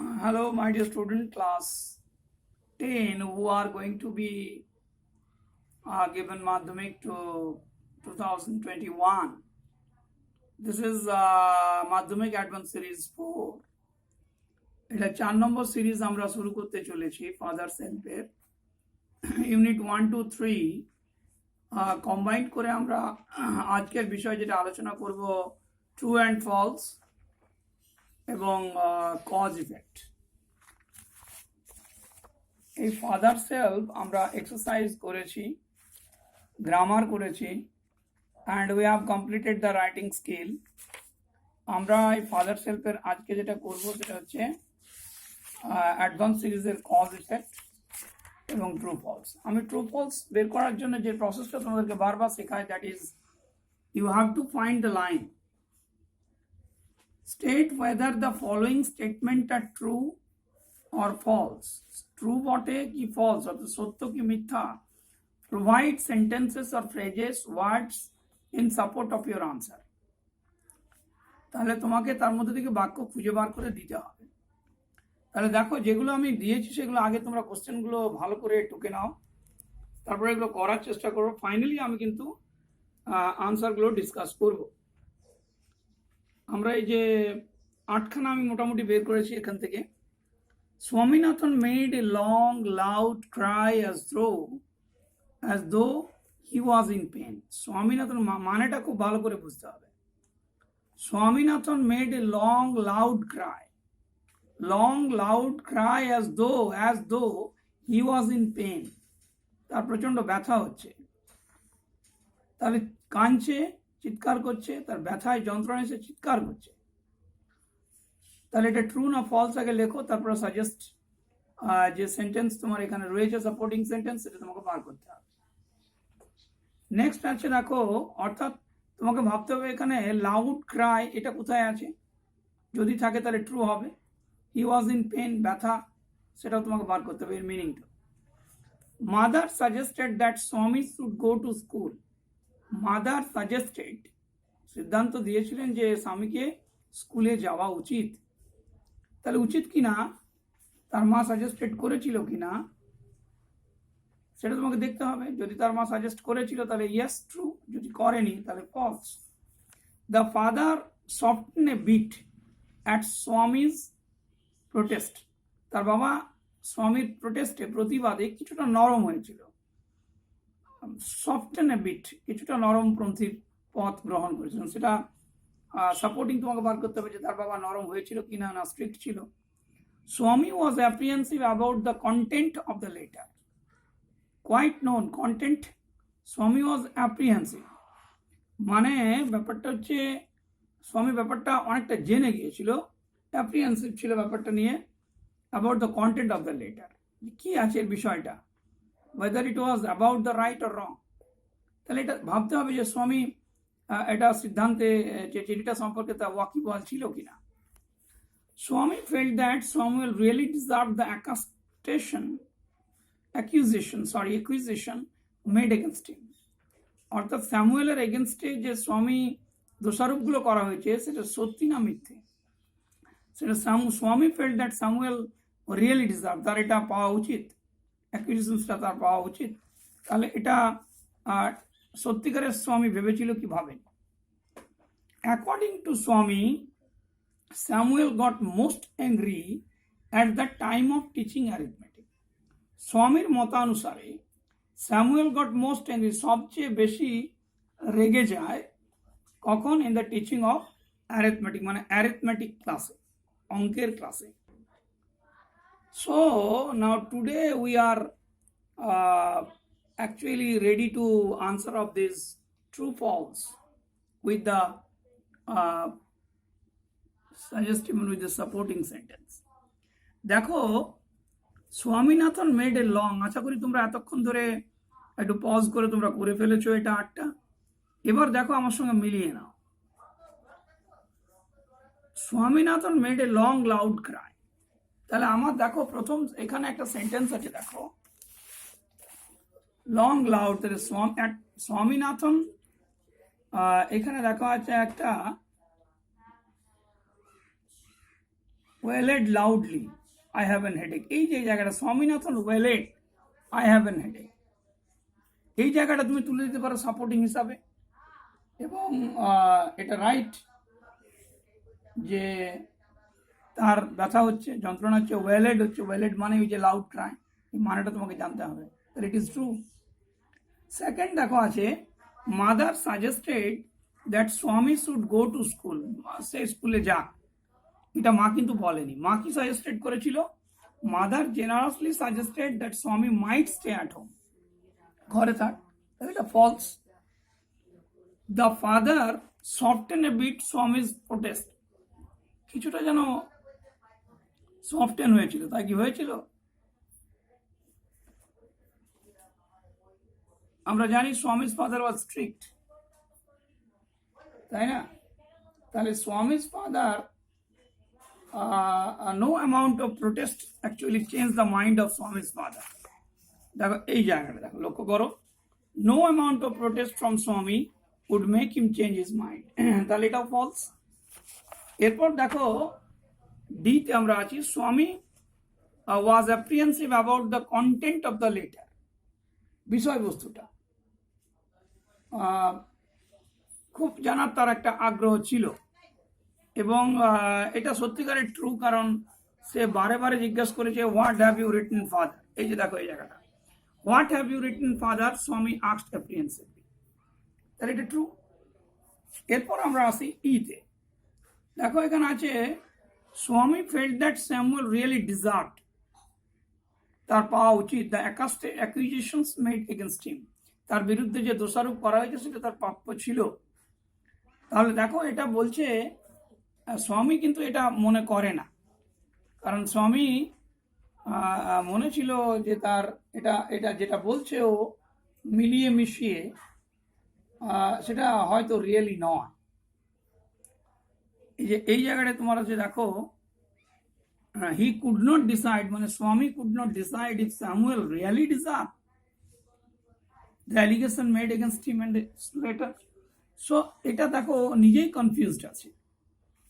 Hello, my dear student, class 10 who are going to be given Madhyamik to 2021. This is Madhyamik Advanced Series 4. এটা 4 নম্বর series আমরা শুরু করতে চলেছি father সেলফের unit 1 2 3 combined করে আমরা আজকের বিষয় যেটা আলোচনা করব ট্রু অ্যান্ড ফলস এবং কজ ইফেক্ট। এই ফাদার সেলফ আমরা এক্সারসাইজ করেছি, গ্রামার করেছি, and we have completed the writing skill. আমরা এই ফাদার সেলফের আজকে যেটা করব সেটা হচ্ছে অ্যাডভান্স সিরিজের কজ ইফেক্ট এবং ট্রু ফলস। আমি ট্রু ফলস বের করার জন্য যে প্রসেসটা তোমাদেরকে বারবার শেখাই, that is you have to find the line. State whether the following statement are true or false, true বটে কি false, অর্থাৎ সত্য কি মিথ্যা। Provide sentences or phrases, words in support of your answer. তাহলে তোমাকে তার মধ্যে থেকে বাক্য খুঁজে বার করে দিতে হবে। তাহলে দেখো, যেগুলো আমি দিয়েছি সেগুলো আগে তোমরা কোশ্চেনগুলো ভালো করে টুকে নাও, তারপরে এগুলো করার চেষ্টা করো। ফাইনালি আমি কিন্তু আনসারগুলো ডিসকাস করব। আমরা এই যে 8খানা আমি মোটামুটি বের করেছি এখান থেকে। Swaminathan made a long, loud cry as though he was in pain. Swaminathan মানেটা খুব ভালো করে বুঝতে হবে। Swaminathan made a long, loud cry. Long, loud cry as though he was in pain. তার প্রচন্ড ব্যথা হচ্ছে, তাহলে কাঁদছে, চিৎকার করছে, তার ব্যথায় যন্ত্রণায় সে চিৎকার করছে। তাহলে এটা ট্রু না ফলস আগে লেখো, তারপরে সাজেস্ট যে সেন্টেন্স তোমার এখানে রয়েছে সাপোর্টিং সেন্টেন্স, সেটা তোমাকে বার করতে হবে। নেক্সট আছে দেখো, অর্থাৎ তোমাকে ভাবতে হবে এখানে লাউড ক্রাই এটা কোথায় আছে, যদি থাকে তাহলে ট্রু হবে। হি ওয়াজ ইন পেন, ব্যথা, সেটাও তোমাকে বার করতে হবে এর মিনিংটা। মাদার সাজেস্টেড দ্যাট স্বামী should go to school. Mother suggested, সিদ্ধান্ত দিয়েছিলেন যে স্বামীকে স্কুলে যাওয়া উচিত। তাহলে উচিত কিনা, তার মা সাজেস্টেড করেছিল কিনা সেটা তোমাকে দেখতে হবে। যদি তার মা সাজেস্ট করেছিল তাহলে ইয়েস ট্রু, যদি করেনি তাহলে false. The father soften a bit at Swami's protest. তার বাবা স্বামীর প্রোটেস্টে, প্রতিবাদে কিছুটা নরম হয়েছিল। সফটেন এ বিট, কিছুটা নরমপন্থীর পথ গ্রহণ করেছিলেন। সেটা সাপোর্টিং তোমাকে বার করতে হবে যে তার বাবা নরম হয়েছিল কিনা, না স্ট্রিক্ট ছিল। Swami was apprehensive about the content of the letter. Quite known content. Swami was apprehensive. মানে ব্যাপারটা হচ্ছে স্বামী ব্যাপারটা অনেকটা জেনে গিয়েছিল, অ্যাপ্রিহেন্সিভ ছিল ব্যাপারটা নিয়ে, about the content of the letter, কি আছে এর বিষয়টা, weather it was about the right or wrong. তাহলে এটা ভাবতে হবে যে স্বামী এটা সিদ্ধান্তে যে চিঠিটা সম্পর্কে তা ওয়াকিবহাল ছিল কিনা। Swami felt that Samuel really deserved the accusation made against him. অর্থাৎ স্যামুয়েলের এগেনস্টে যে স্বামী দোষারোপগুলো করা হয়েছে সেটা সত্যি না মিথ্যে, সেটা স্বামী felt that Samuel really deserve, তার এটা পাওয়া উচিত, অ্যাকিউজেশনসটা তার পাওয়া উচিত। তাহলে এটা সত্যিকারের স্বামী ভেবেছিল কি ভাবেনি। অ্যাকর্ডিং টু স্বামী, Samuel got most angry at the time of teaching arithmetic. স্বামীর মতানুসারে স্যামুয়েল গট মোস্ট অ্যাংরি, সবচেয়ে বেশি রেগে যায় কখন, in the teaching of arithmetic, মানে অ্যারিথমেটিক ক্লাসে, অঙ্কের ক্লাসে। So now today we are actually ready to answer of this true false with the suggestion with the supporting sentence. দেখো, স্বামীনাথন মেড এ লং, আশা করি তোমরা এতক্ষণ ধরে একটু পজ করে তোমরা করে ফেলেছো এটা 8টা। এবার দেখো আমার সঙ্গে মিলিয়ে নাও। Swaminathan made a long loud cry. তাহলে আমার দেখো প্রথম এখানে একটা সেন্টেন্স আছে, দেখো লং লাউড, তাহলে স্বামীনাথন, এখানে দেখো আছে একটা wailed loudly I have an headache. এই যে জায়গাটা Swaminathan wailed I have an headache, এই জায়গাটা তুমি তুলে দিতে পারো সাপোর্টিং হিসাবে। এবং এটা রাইট যে তার ব্যথা হচ্ছে, যন্ত্রণা হচ্ছে, ওয়েলেড হচ্ছে। ওয়েলেড মানে ওই যে লাউড ক্রাই, এই মানেটা তোমাকে জানতে হবে। তাহলে ইট ইজ ট্রু। সেকেন্ড দেখো আছে মাদার সাজেস্টেড দ্যাট স্বামী শুড গো টু স্কুল, সে স্কুলে যাক। এটা মা কিন্তু বলেনি। মা কি সাজেস্টেড করেছিল? মাদার জেনারাসলি সাজেস্টেড দ্যাট স্বামী মাইট স্টে অ্যাট হোম, ঘরে থাক। এটা false. The father soften a bit Swami's protest, কিছুটা যেন সফটেন হয়েছিল। তাই কি হয়েছিল? আমরা জানি স্বামীজ ফাদার ওয়াজ স্ট্রিক্ট, তাই না? তাহলে Swami's father no amount of protest actually changed the mind of Swami's father. দেখো এই জায়গাটা দেখো, লক্ষ্য করো, no amount of protest from Swami would make him change his mind. তাহলে এটা ফলস। এরপর দেখো ডিতে আমরা আছি, স্বামী was apprehensive about the content of the letter, বিষয়বস্তুটা খুব জানার তার একটা আগ্রহ ছিল। এবং এটা সত্যিকারের ট্রু, কারণ সে বারে বারে জিজ্ঞাসা করেছে what have you written father. এই যে দেখো এই জায়গাটা, what have you written father, Swami asked apprehensively. তাহলে এটা ট্রু। এরপর আমরা আসি ইতে। দেখো এখানে আছে স্বামী felt that Samuel really deserved, তার পাওয়া উচিত, দ্য অ্যাকুইজিশনস মেড এগেনস্ট হিম, তার বিরুদ্ধে যে দোষারোপ করা হয়েছে সেটা তার প্রাপ্য ছিল। তাহলে দেখো এটা বলছে স্বামী কিন্তু এটা মনে করে না, কারণ স্বামী মনে ছিল যে তার এটা এটা যেটা বলছে ও মিলিয়ে মিশিয়ে সেটা হয়তো রিয়েলি নয়। এই যে এই জায়গাটা তোমার আছে দেখো, হি কুড নট ডিসাইড, মানে Swami could not decide if Samuel really deserve the allegation made against him and letter. So এটা দেখো নিজেই কনফিউজড আছে।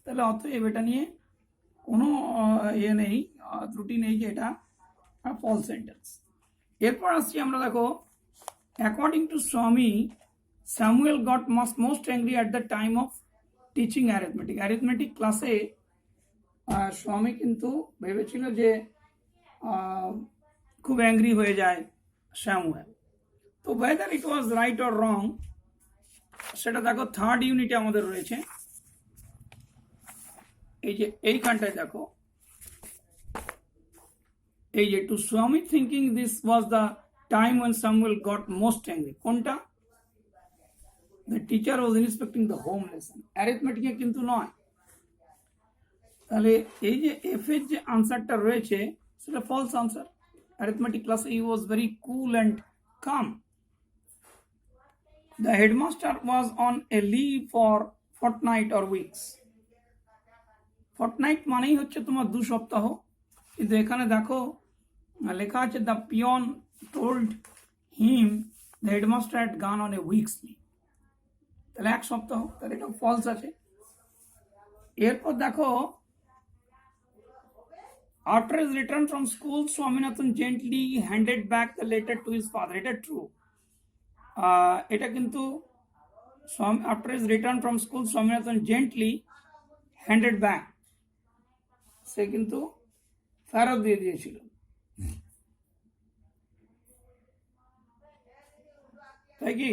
তাহলে অতএব এটা নিয়ে কোনো ইয়ে নেই, ত্রুটি নেই যে এটা ফলস সেন্টেন্স। এরপর আসছি আমরা দেখো, অ্যাকর্ডিং টু স্বামী Samuel got most angry at the time of teaching arithmetic. Arithmetic ক্লাসে স্বামী কিন্তু ভেবেছিল যে খুব অ্যাংরি হয়ে যায় স্যামুয়েল। তো weather it was right or wrong সেটা দেখো থার্ড ইউনিটে আমাদের রয়েছে। এই যে এইখানটায় দেখো, এই যে to Swami thinking this was the time when Samuel got most angry, কোনটা? The teacher was inspecting the home lesson, অ্যারিথমেটিকে কিন্তু নয়। তাহলে এই যে এফ এর যে আনসারটা রয়েছে সেটা ফলস আনসার। অ্যারিথমেটিক ক্লাসে he was very cool and calm. The headmaster was on a leave for fortnight or weeks. Fortnight মানেই হচ্ছে তোমার 2 সপ্তাহ, কিন্তু এখানে দেখো লেখা আছে the peon told him the headmaster had gone on a week's leave. তাহলে 1 সপ্তাহ, তাহলে এটা ফলস আছে। এরপর দেখো after his return from school Swaminathan gently handed back the letter to his father. এটা ট্রু। এটা কিন্তু after his return from school Swaminathan gently handed back, সে কিন্তু ফেরত দিয়ে দিয়েছিল। তাই কি?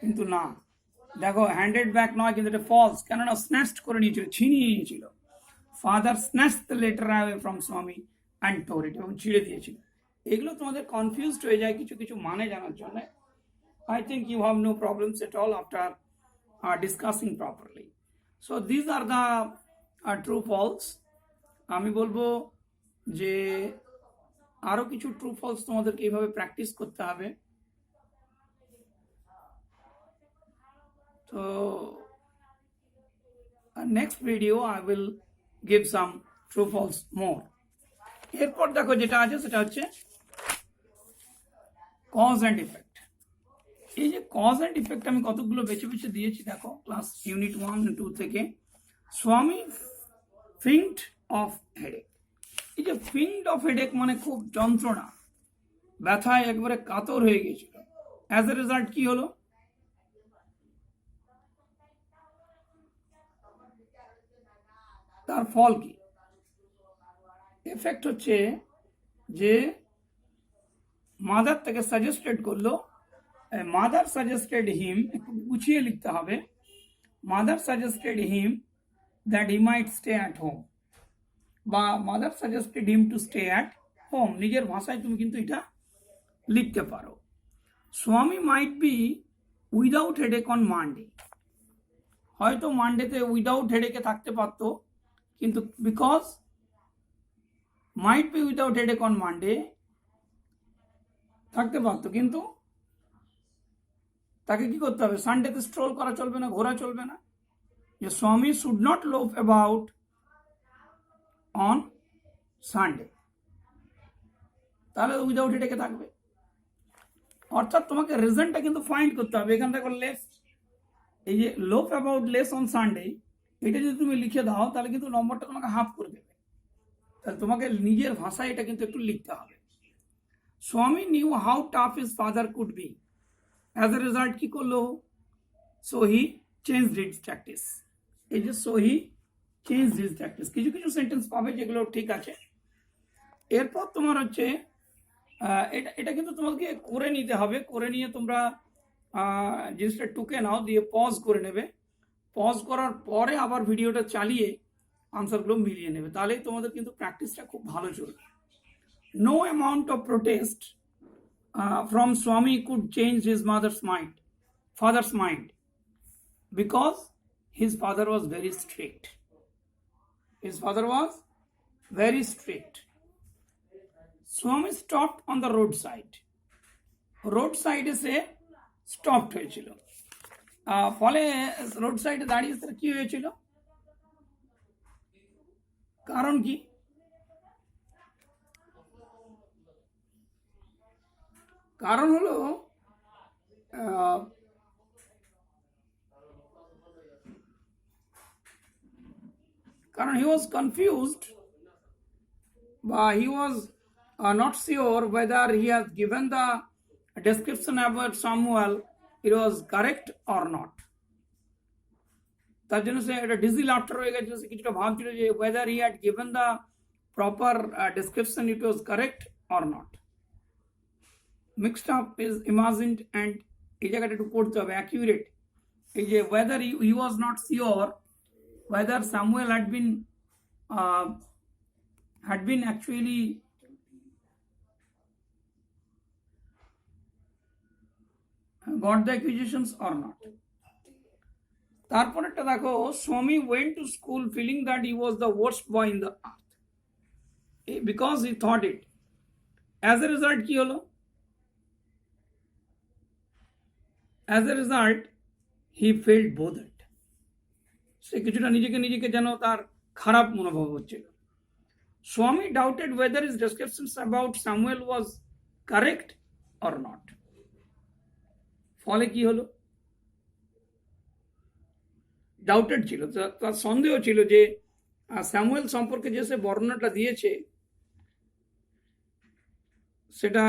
কিন্তু না, দেখো হ্যান্ডেড ব্যাক নয়, কিন্তু এটা ফলস, কেননা স্ন্যাচড করে নিয়েছিল, ছিনিয়ে নিয়েছিল। Father snatch the letter away from স্বামী অ্যান্ড টোর ইট, এবং ছিঁড়ে দিয়েছিল। এগুলো তোমাদের কনফিউজড হয়ে যায় কিছু কিছু মানে জানার জন্য। I think you have no problems at all after discussing properly. So these are the true false. আমি বলবো যে আরো কিছু ট্রু ফলস তোমাদেরকে এইভাবে প্র্যাকটিস করতে হবে। তো next video I will give some true false more. এরপর দেখো যেটা আছে সেটা হচ্ছে কজ অ্যান্ড ইফেক্ট। এই যে কজ অ্যান্ড ইফেক্ট আমি কতগুলো বেছে বেছে দিয়েছি দেখো, ক্লাস ইউনিট 1 and 2 থেকে। স্বামী ফিঙ্কড অফ হেডেক। এই যে ফিঙ্ড অফ হেডেক মানে খুব যন্ত্রণা, ব্যথায় একবারে কাতর হয়ে গেছিল। অ্যাজ এ রেজাল্ট কি হলো? তার ফল কি? এফেক্ট হচ্ছে যে মাদার তাকে সাজেস্টেড করলো, মাদার সাজেস্টেড হিম, একটু গুছিয়ে লিখতে হবে, mother suggested him that he might stay at home, বা mother suggested him to stay at home. নিজের ভাষায় তুমি কিন্তু এটা লিখতে পারো। Swami might be without headache on Monday, হয়তো মানডেতে উইদাউট হেডেকে থাকতে পারতো, কিন্তু because might be without headache on Monday থাকতে পারতো, কিন্তু তাকে কি করতে হবে? সানডেতে স্ট্রোল করা চলবে না, ঘোরা চলবে না। যে স্বামী শুড নট লোভ অ্যাবাউট অন সানডে, তাহলে উইদাউট হেডেকে থাকবে। অর্থাৎ তোমাকে রিজনটা কিন্তু ফাইন্ড করতে হবে। এখান থেকে লেস, এই যে লোভ অ্যাবাউট লেস অন সানডে, এটা যদি তুমি লিখে দাও তাহলে কিন্তু নম্বরটা তোমাকে হাফ করে দেবে। তাহলে তোমাকে নিজের ভাষায় এটা কিন্তু একটু লিখতে হবে। স্বামী new how tough his father could be, as a result কি করলো? So he changed his practice. এই যে so he changed his practice, কিছু কিছু সেন্টেন্স পাবে যেগুলো ঠিক আছে। এরপর তোমার হচ্ছে এটা এটা কিন্তু তোমাকে করে নিতে হবে। করে নিয়ে তোমরা জিনিসটা টুকে নাও, দিয়ে পজ করে নেবে। পজ করার পরে আবার ভিডিওটা চালিয়ে আনসারগুলো মিলিয়ে নেবে, তাহলেই তোমাদের কিন্তু প্র্যাকটিসটা খুব ভালো চলবে। No amount of protest from Swami could change his father's mind, because his father was very strict. His father was very strict. Swami stopped on the roadside. Roadside এসে স্টপড হয়েছিল। ফলে রোড সাইডে দাঁড়িয়ে কি হয়েছিল? কারণ কি? কারণ হলো কারণ he was confused, বা he was not sure whether he has given the description about Samuel, it was correct or not. তার জন্য সে একটা ডিজি লাফটার হয়ে গেছে। সে কিছুটা ভাবছিল যে whether he had given the proper description, it was correct or not. Mixed up is imagined, and এই জায়গাটা একটু পড়তে হবে অ্যাকিউরেট। এই যে whether he was not sure whether Samuel had been actually got the accusations or not. তারপরেরটা দেখো, Swami went to school feeling that he was the worst boy in the earth because he thought it. As a result কি হলো? As a result he felt bothered. সে কিছুটা নিজেকে যেন তার খারাপ মনোভাব হচ্ছিল। Swami doubted whether his descriptions about Samuel was correct or not. ফলে কি হলো? ডাউটেড ছিল, তার সন্দেহ ছিল যে স্যামুয়েল সম্পর্কে যে সে বর্ণনাটা দিয়েছে সেটা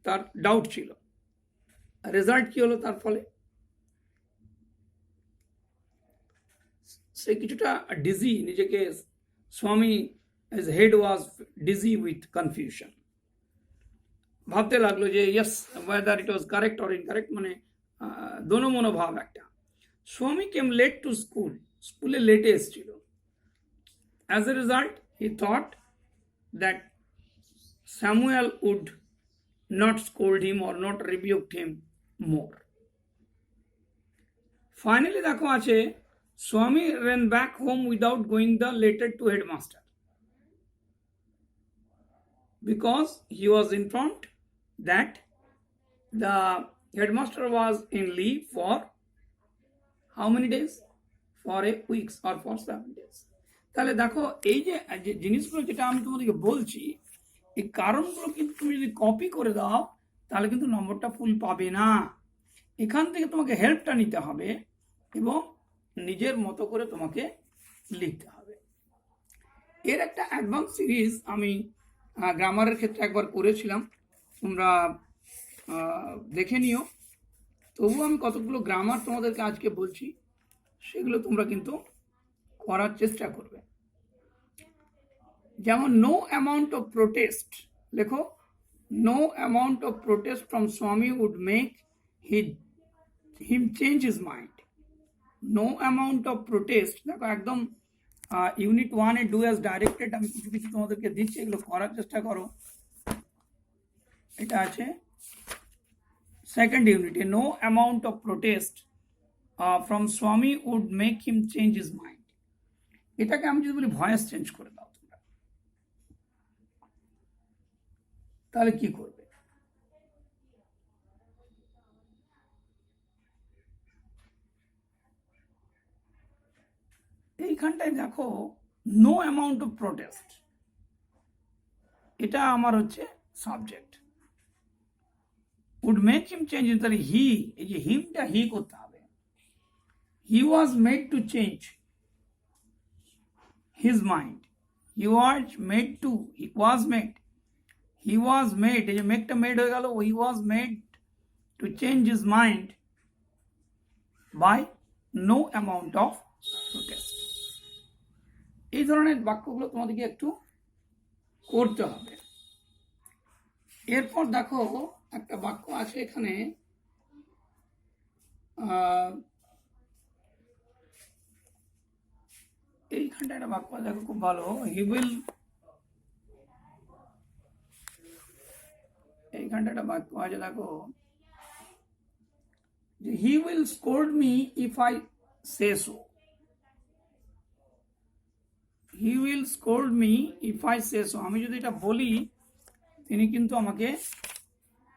তার ডাউট ছিল। রেজাল্ট কি হলো? তার ফলে সে কিছুটা ডিজি, নিজেকে স্বামী his head was dizzy with confusion. ভাবতে লাগলো যে yes, whether it was correct or incorrect, মানে দোনো মনোভাব একটা। স্বামী কেম লেট টু স্কুল, স্কুলে লেটে এসেছিল। As a result he thought that Samuel would not scold him or not rebuke him more. Finally দেখো আছে, Swami ran back home without going the letter to headmaster, because he was informed that the headmaster was in leave for how many days? For a week or for 7 days. তাহলে দেখো এই যে জিনিসগুলো যেটা আমি তোমাদেরকে বলছি, এই কারণগুলো কিন্তু তুমি যদি কপি করে দাও তাহলে কিন্তু নম্বরটা ফুল পাবে না। এখান থেকে তোমাকে হেল্পটা নিতে হবে এবং নিজের মতো করে তোমাকে লিখতে হবে। এর একটা অ্যাডভান্স সিরিজ আমি গ্রামারের ক্ষেত্রে একবার করেছিলাম, তোমরা দেখে নিও। তবু আমি কতগুলো গ্রামার তোমাদেরকে আজকে বলছি, সেগুলো তোমরা কিন্তু করার চেষ্টা করবে। যেমন নো অ্যামাউন্ট অফ প্রোটেস্ট, লেখো no amount of protest from Swami would make him change his mind. No amount of protest, দেখো একদম ইউনিট 1-এ ডু অ্যাজ ডাইরেক্টেড আমি কিছু কিছু তোমাদেরকে দিচ্ছি, এগুলো করার চেষ্টা করো। এটা আছে সেকেন্ড ইউনিটে, no amount of protest from Swami would make him change his mind. এটাকে আমি যদি বলি ভয়েস চেঞ্জ করে দাও তোমরা, তাহলে কি করবে? এইখানটায় দেখো নো অ্যামাউন্ট অফ প্রোটেস্ট, এটা আমার হচ্ছে subject. Would make him change, তাহলে হি, এই যে হিমটা হি করতে হবে। He was made to change his mind. He was made to, he was made, he was made, এই যে মেকটা মেড হয়ে গেল, he was made to change his mind by no amount of protest. এই ধরনের বাক্যগুলো তোমাদেরকে একটু করতে হবে। এরপর দেখো একটা বাক্য আছে এখানে, এইখানটা একটা বাক্য দেখো খুব ভালো, হি উইল, এইখানটা একটা বাক্য আছে দেখো, যে he will scold me if I say so. He will scold me if I say so, আমি যদি এটা বলি তিনি কিন্তু আমাকে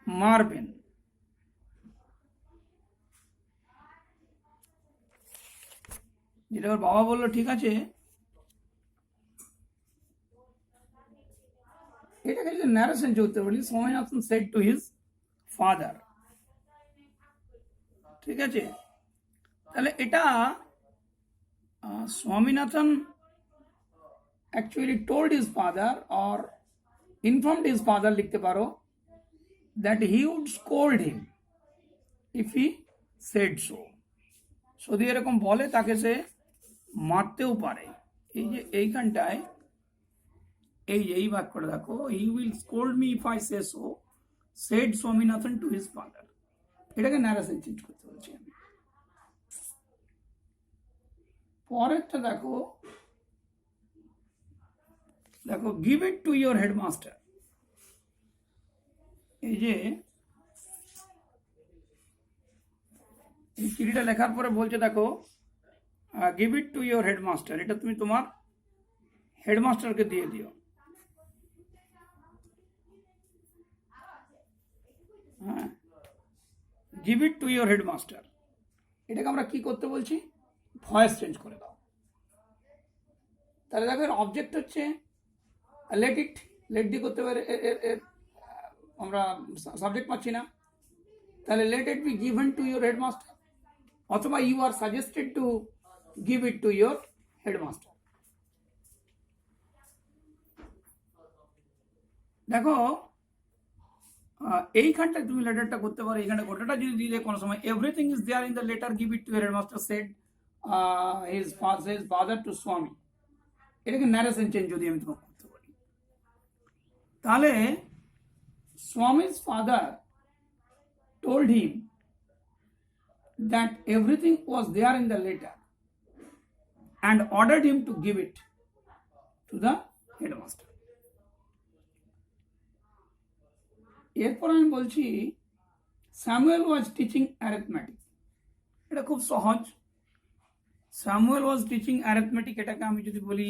মারবেন। যেটা ওর বাবা বললো ঠিক আছে, এটাকে যদি ন্যারেশন করতে বলি, Swaminathan said to his father, ঠিক আছে? তাহলে এটা Swaminathan actually told his father or informed his father লিখতে পারো, that he would scold him if he said so. যদি এরকম বলে তাকে সে মারতেও পারে। এই যে এইখানটায় এই বাক্যটা দেখো, he will scold me if I say so, said Swaminathan to his father। এটাকে ন্যারেশন চেঞ্জ করতে বলছি আমি। পরেরটা দেখো, দেখো give it to your headmaster. এই যে এই চিঠিটা লেখার পরে বলছে দেখো give it to your headmaster, এটা তুমি তোমার হেডমাস্টারকে দিয়ে দিও। হ্যাঁ, give it to your headmaster, এটাকে আমরা কি করতে বলছি? ভয়েস চেঞ্জ করে দাও। তাহলে দেখো এর অবজেক্ট হচ্ছে লেট ইট, লেট দিয়ে করতে পারে, আমরা সাবজেক্ট পাচ্ছি না, তাহলে let it be given to your headmaster, অথবা you are suggested to give it to your headmaster. দেখো এইখানটায় তুমি লেটারটা করতে পারো, এইখানটা গোটাটা যদি দিয়ে কোনো সময় everything is there in the letter, give it to your headmaster said his father to Swami, এটাকে ন্যারেশন চেঞ্জ যদি আমি তোমাকে করতে পারি, তাহলে Swami's father told him that everything was there in the letter and ordered him to give it to the headmaster. এরপর আমি বলছি স্যামুয়েল ওয়াজ টিচিং অ্যারিথমেটিক, এটা খুব সহজ। স্যামুয়েল ওয়াজ টিচিং অ্যারিথমেটিক, এটাকে আমি যদি বলি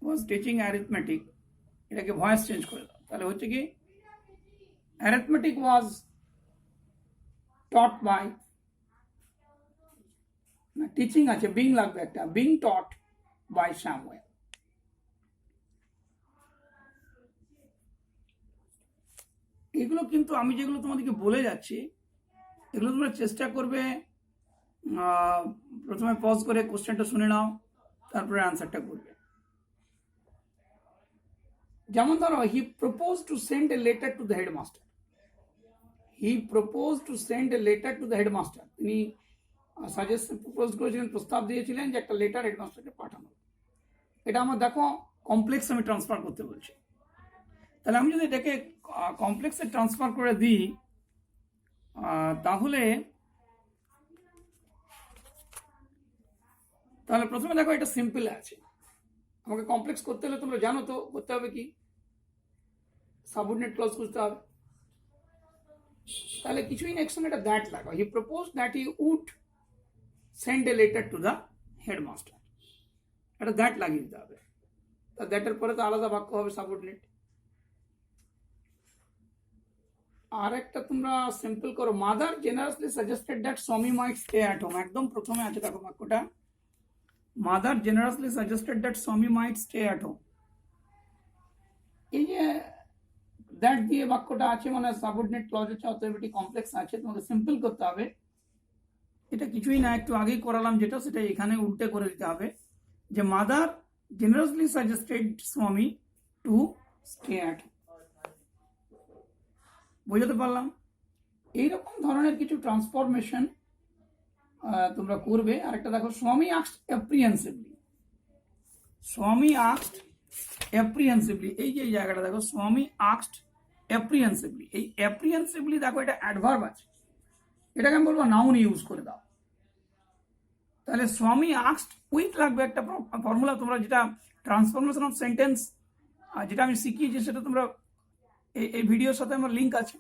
ওয়াজ টিচিং অ্যারিথমেটিক, এটাকে ভয়েস চেঞ্জ করে দাও, তাহলে হচ্ছে কি অ্যারিথমেটিক ওয়াজ টট বাই, না টিচিং আছে, বিং লাগবে একটা, বিং টট বাই স্যামুয়েল। এগুলো কিন্তু আমি যেগুলো তোমাদেরকে বলে যাচ্ছি, এগুলো তোমরা চেষ্টা করবে প্রথমে পজ করে কোশ্চেনটা শুনে নাও, তারপরে অ্যান্সারটা করবে। যেমন ধরো, হি propose to send a letter to the headmaster. He propose to send a letter to the headmaster. তিনি প্রপোজ করেছিলেন, প্রস্তাব দিয়েছিলেন যে একটা লেটার হেডমাস্টারকে পাঠানো। এটা আমার দেখো কমপ্লেক্স আমি ট্রান্সফার করতে বলছি। তাহলে আমি যদি এটাকে কমপ্লেক্সে ট্রান্সফার করে দিই, তাহলে প্রথমে দেখো এটা সিম্পল আছে। আমাকে কমপ্লেক্স করতে হলে তোমরা জানো তো করতে হবে কি, সাবঅর্ডিনেট ক্লজ খুঁজতে হবে। তাহলে কিছুই না, একসঙ্গে এটা দ্যাট লাগাও। He propose that he would send a letter to the headmaster, এটা দ্যাট লাগিয়ে দিতে হবে। তা দ্যাটের পরে তো আলাদা বাক্য হবে সাবঅর্ডিনেট। আর একটা তোমরা সিম্পল করো, মাদার জেনারেসলি সাজেস্টেড দ্যাট স্বামী মাইট স্টে অ্যাট হোম। একদম প্রথমে আছে দেখো বাক্যটা, মাদার জেনারেসলি সাজেস্টেড দ্যাট স্বামী মাইট স্টে অ্যাট হোম। এই যে দ্যাট দিয়ে বাক্যটা আছে, মানে সাবঅর্ডিনেট ক্লজ আছে, অতএব এটি কমপ্লেক্স আছে, তোমাকে সিম্পল করতে হবে। এটা কিছুই না, একটু আগেই করালাম যেটা, সেটা এখানে উল্টে করে দিতে হবে, যে মাদার জেনারেসলি সাজেস্টেড স্বামী টু স্টে অ্যাট হোম। বুঝতে পারলাম? এইরকম ধরনের কিছু ট্রান্সফরমেশন তোমরা করবে। আর একটা দেখো, স্বামী আস্কড অ্যাপ্রিহেন্সিভলি। স্বামী আস্কড অ্যাপ্রিহেন্সিভলি, এই যে জায়গাটা দেখো, স্বামী আস্কড অ্যাপ্রিহেন্সিভলি। এই অ্যাপ্রিহেন্সিভলি দেখো, এটা অ্যাডভার্ব আছে, এটাকে আমি বলবো নাউন ইউজ করে দাও। তাহলে স্বামী আস্কড উইথ লাগবে একটা ফর্মুলা, তোমরা যেটা ট্রান্সফরমেশন অফ সেন্টেন্স যেটা আমি শিখিয়েছি, সেটা তোমরা এই ভিডিওর সাথে আমার লিঙ্ক আছে,